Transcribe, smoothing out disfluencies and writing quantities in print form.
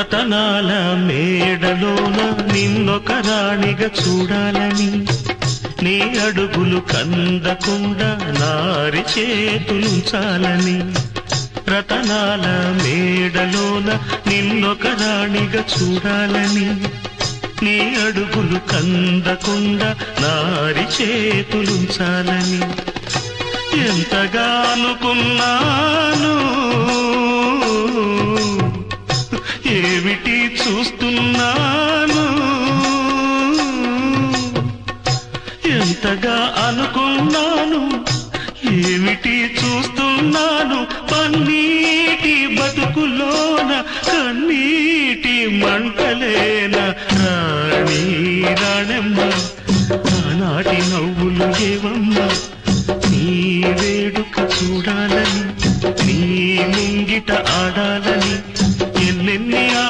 రతనాల మేడలోన నిన్నొక రాణిగా చూడాలని, నీ అడుగులు కందకుండా నారి చేతులుంచాలని. రతనాల మేడలోన నిన్నొక రాణిగా చూడాలని, నీ అడుగులు కందకుండా నారి చేతులుంచాలని. ఎంతగా అనుకున్నాను, ఏమిటి చూస్తున్నాను. ఎంతగా అనుకున్నాను, ఏమిటి చూస్తున్నాను. పన్నీటి బతుకులోన కన్నీటి మంటలేన రాణి రాణమ్మ, ఆనాటి నవ్వులు ఏవమ్మ. నీ వేడుక చూడాలని, నీ ముంగిట ఆడాలని.